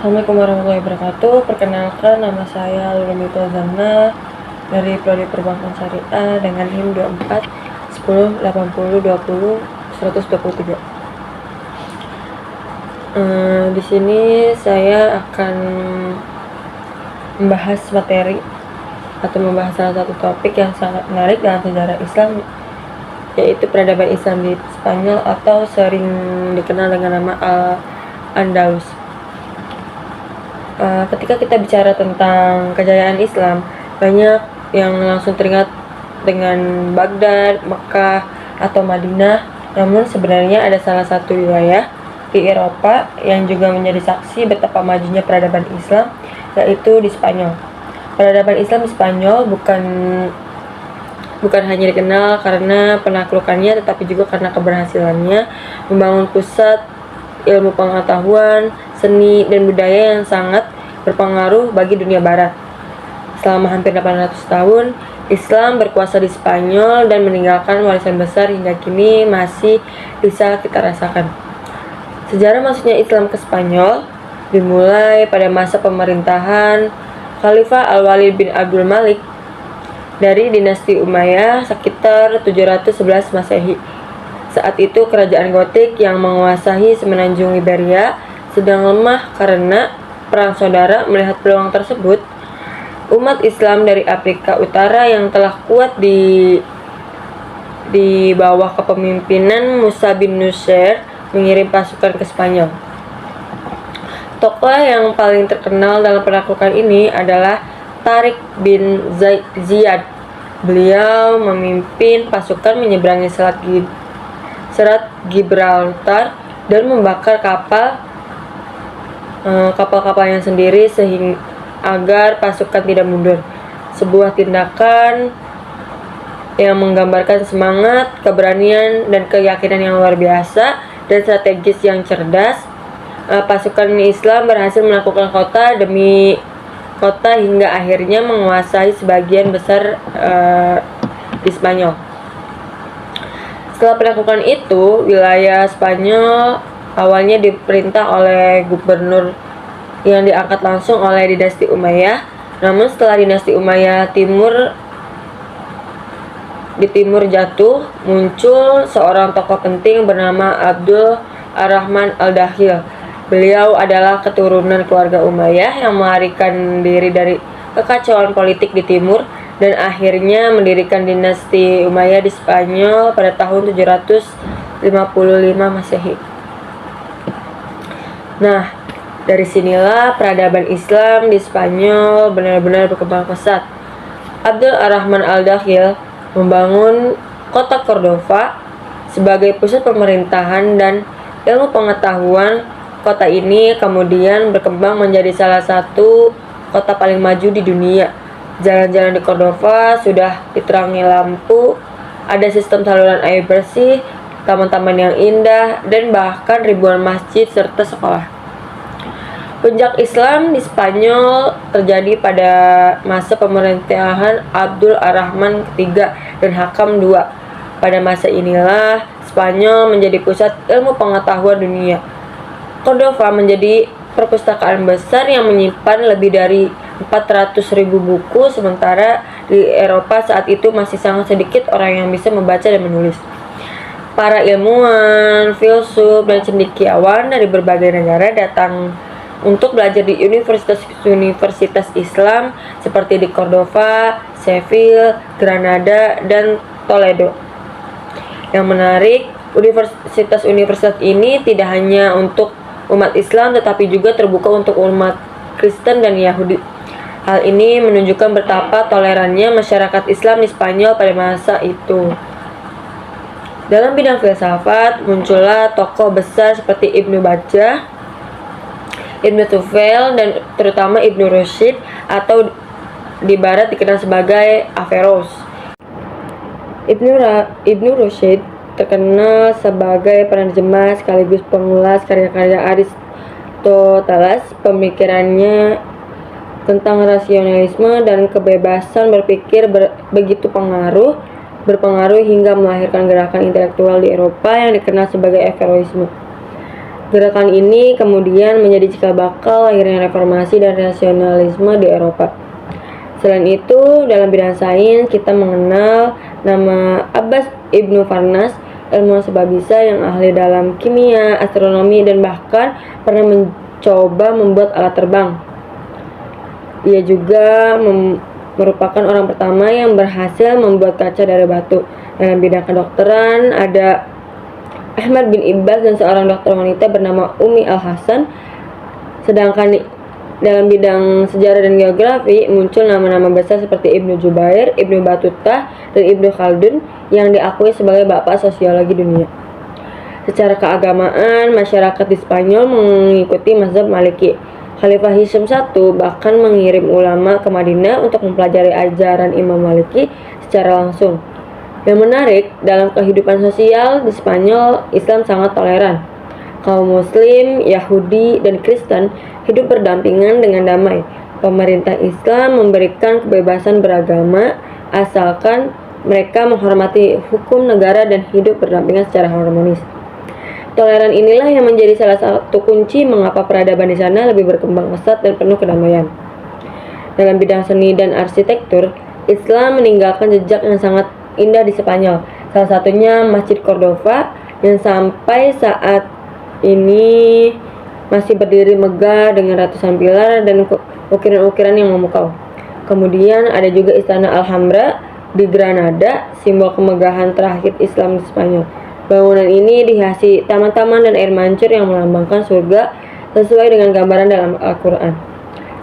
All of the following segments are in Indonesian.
Assalamualaikum warahmatullahi wabarakatuh. Perkenalkan, nama saya Lulimito Zana dari Prodi Perbankan Syariah dengan NIM 24 10 80 20 123. Di sini saya akan membahas materi atau membahas salah satu topik yang sangat menarik dalam sejarah Islam, yaitu peradaban Islam di Spanyol atau sering dikenal dengan nama Al-Andalus. Ketika kita bicara tentang kejayaan Islam, banyak yang langsung teringat dengan Baghdad, Mekah, atau Madinah. Namun sebenarnya ada salah satu wilayah di Eropa yang juga menjadi saksi betapa majunya peradaban Islam, yaitu di Spanyol. Peradaban Islam di Spanyol bukan hanya dikenal karena penaklukannya, tetapi juga karena keberhasilannya membangun pusat ilmu pengetahuan, seni, dan budaya yang sangat berpengaruh bagi dunia barat. Selama hampir 800 tahun, Islam berkuasa di Spanyol dan meninggalkan warisan besar hingga kini masih bisa kita rasakan. Sejarah masuknya Islam ke Spanyol dimulai pada masa pemerintahan Khalifah Al-Walid bin Abdul Malik dari dinasti Umayyah sekitar 711 Masehi. Saat itu kerajaan Gotik yang menguasai semenanjung Iberia sedang lemah karena perang saudara. Melihat peluang tersebut, umat Islam dari Afrika Utara yang telah kuat di bawah kepemimpinan Musa bin Nusayr mengirim pasukan ke Spanyol. Tokoh yang paling terkenal dalam penaklukan ini adalah Tariq bin Ziyad. Beliau memimpin pasukan menyeberangi Selat Gibraltar dan membakar kapal-kapalnya sendiri sehingga agar pasukan tidak mundur. Sebuah tindakan yang menggambarkan semangat, keberanian, dan keyakinan yang luar biasa dan strategis yang cerdas. Pasukan Islam berhasil melakukan kota demi kota hingga akhirnya menguasai sebagian besar di Spanyol. Setelah penaklukan itu, wilayah Spanyol awalnya diperintah oleh gubernur yang diangkat langsung oleh dinasti Umayyah. Namun setelah dinasti Umayyah di timur jatuh, muncul seorang tokoh penting bernama Abdul Ar-Rahman Al-Dakhil. Beliau adalah keturunan keluarga Umayyah yang melarikan diri dari kekacauan politik di timur dan akhirnya mendirikan dinasti Umayyah di Spanyol pada tahun 755 Masehi. Nah, dari sinilah peradaban Islam di Spanyol benar-benar berkembang pesat. Abdul Ar-Rahman Al-Dakhil membangun kota Cordova sebagai pusat pemerintahan dan ilmu pengetahuan. Kota ini kemudian berkembang menjadi salah satu kota paling maju di dunia. Jalan-jalan di Cordova sudah diterangi lampu, ada sistem saluran air bersih, taman-taman yang indah, dan bahkan ribuan masjid serta sekolah. Puncak Islam di Spanyol terjadi pada masa pemerintahan Abdul Ar-Rahman III dan Hakam II. Pada masa inilah Spanyol menjadi pusat ilmu pengetahuan dunia. Cordova menjadi perpustakaan besar yang menyimpan lebih dari 400.000 buku, sementara di Eropa saat itu masih sangat sedikit orang yang bisa membaca dan menulis. Para ilmuwan, filsuf, dan cendekiawan dari berbagai negara datang untuk belajar di universitas Islam seperti di Cordova, Seville, Granada, dan Toledo. Yang menarik, universitas ini tidak hanya untuk umat Islam tetapi juga terbuka untuk umat Kristen dan Yahudi. Hal ini menunjukkan betapa tolerannya masyarakat Islam di Spanyol pada masa itu. Dalam bidang filsafat, muncullah tokoh besar seperti Ibnu Bajjah, Ibnu Tufail, dan terutama Ibnu Rushd atau di barat dikenal sebagai Averroes. Ibnu Rushd terkenal sebagai penerjemah sekaligus pengulas karya-karya Aristoteles. Pemikirannya tentang rasionalisme dan kebebasan berpikir begitu berpengaruh hingga melahirkan gerakan intelektual di Eropa yang dikenal sebagai Averroisme. Gerakan ini kemudian menjadi cikal bakal lahirnya reformasi dan rasionalisme di Eropa. Selain itu, dalam bidang sains kita mengenal nama Abbas Ibnu Farnas, ilmuwan sebabisa yang ahli dalam kimia, astronomi, dan bahkan pernah mencoba membuat alat terbang. Ia juga merupakan orang pertama yang berhasil membuat kaca dari batu. Dalam bidang kedokteran ada Ahmad bin Ibbas dan seorang dokter wanita bernama Umi Al-Hasan. Sedangkan dalam bidang sejarah dan geografi muncul nama-nama besar seperti Ibnu Jubair, Ibnu Battuta, dan Ibnu Khaldun yang diakui sebagai bapak sosiologi dunia. Secara keagamaan, masyarakat di Spanyol mengikuti mazhab Maliki. Khalifah Hisham I bahkan mengirim ulama ke Madinah untuk mempelajari ajaran Imam Maliki secara langsung. Yang menarik, dalam kehidupan sosial di Spanyol, Islam sangat toleran. Kaum Muslim, Yahudi, dan Kristen hidup berdampingan dengan damai. Pemerintah Islam memberikan kebebasan beragama asalkan mereka menghormati hukum negara dan hidup berdampingan secara harmonis. Toleran inilah yang menjadi salah satu kunci mengapa peradaban di sana lebih berkembang pesat dan penuh kedamaian. Dalam bidang seni dan arsitektur, Islam meninggalkan jejak yang sangat indah di Spanyol. Salah satunya Masjid Cordova yang sampai saat ini masih berdiri megah dengan ratusan pilar dan ukiran-ukiran yang memukau. Kemudian ada juga Istana Alhambra di Granada, simbol kemegahan terakhir Islam di Spanyol. Bangunan ini dihiasi taman-taman dan air mancur yang melambangkan surga sesuai dengan gambaran dalam Al-Quran.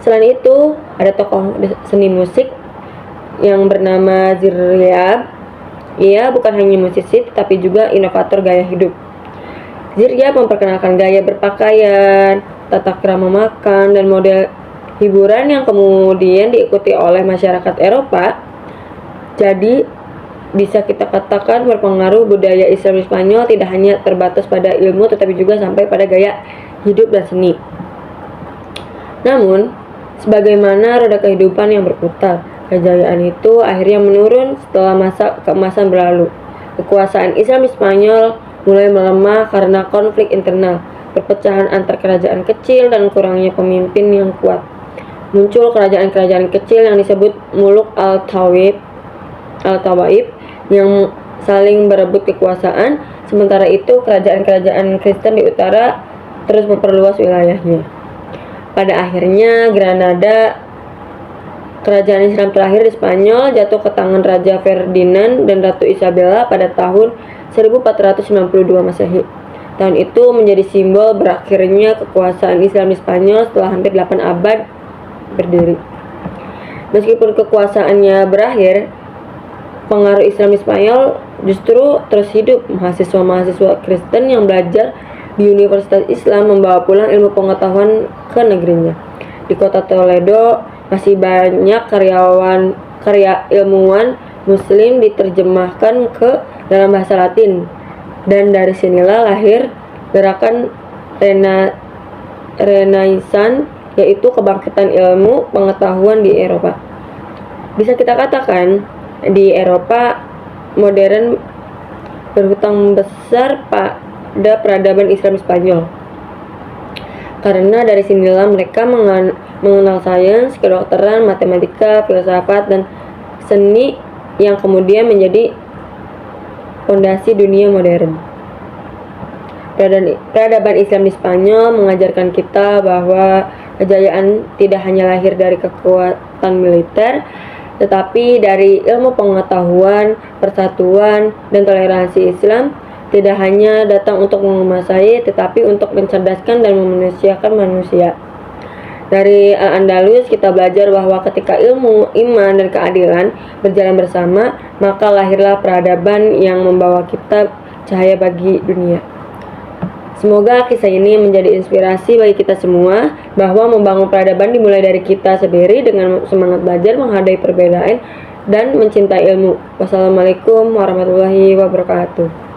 Selain itu, ada tokoh seni musik yang bernama Ziryab. Ia bukan hanya musisi, tetapi juga inovator gaya hidup. Ziryab memperkenalkan gaya berpakaian, tata krama makan, dan model hiburan yang kemudian diikuti oleh masyarakat Eropa. Jadi, bisa kita katakan berpengaruh budaya Islam di Spanyol tidak hanya terbatas pada ilmu tetapi juga sampai pada gaya hidup dan seni. Namun, sebagaimana roda kehidupan yang berputar, kejayaan itu akhirnya menurun setelah masa keemasan berlalu. Kekuasaan Islam di Spanyol mulai melemah karena konflik internal, perpecahan antar kerajaan kecil dan kurangnya pemimpin yang kuat. Muncul kerajaan-kerajaan kecil yang disebut Muluk Al-Tawaib yang saling berebut kekuasaan. Sementara itu kerajaan-kerajaan Kristen di utara terus memperluas wilayahnya. Pada akhirnya Granada, kerajaan Islam terakhir di Spanyol, jatuh ke tangan Raja Ferdinand dan Ratu Isabella pada tahun 1492 Masehi. Tahun itu menjadi simbol berakhirnya kekuasaan Islam di Spanyol setelah hampir 8 abad berdiri. Meskipun kekuasaannya berakhir, pengaruh Islam di Spanyol justru terus hidup. Mahasiswa-mahasiswa Kristen yang belajar di Universitas Islam membawa pulang ilmu pengetahuan ke negerinya. Di kota Toledo masih banyak karya ilmuwan Muslim diterjemahkan ke dalam bahasa Latin, dan dari sinilah lahir gerakan Renaissance, yaitu kebangkitan ilmu pengetahuan di Eropa. Bisa kita katakan di Eropa modern berhutang besar pada peradaban Islam Spanyol, karena dari sinilah mereka mengenal sains, kedokteran, matematika, filsafat, dan seni yang kemudian menjadi fondasi dunia modern. Peradaban Islam di Spanyol mengajarkan kita bahwa kejayaan tidak hanya lahir dari kekuatan militer, tetapi dari ilmu pengetahuan, persatuan, dan toleransi Islam. Tidak hanya datang untuk menguasai, tetapi untuk mencerdaskan dan memanusiakan manusia. Dari Al-Andalus kita belajar bahwa ketika ilmu, iman, dan keadilan berjalan bersama, maka lahirlah peradaban yang membawa kita cahaya bagi dunia. Semoga kisah ini menjadi inspirasi bagi kita semua bahwa membangun peradaban dimulai dari kita sendiri dengan semangat belajar, menghadapi perbedaan, dan mencintai ilmu. Wassalamualaikum warahmatullahi wabarakatuh.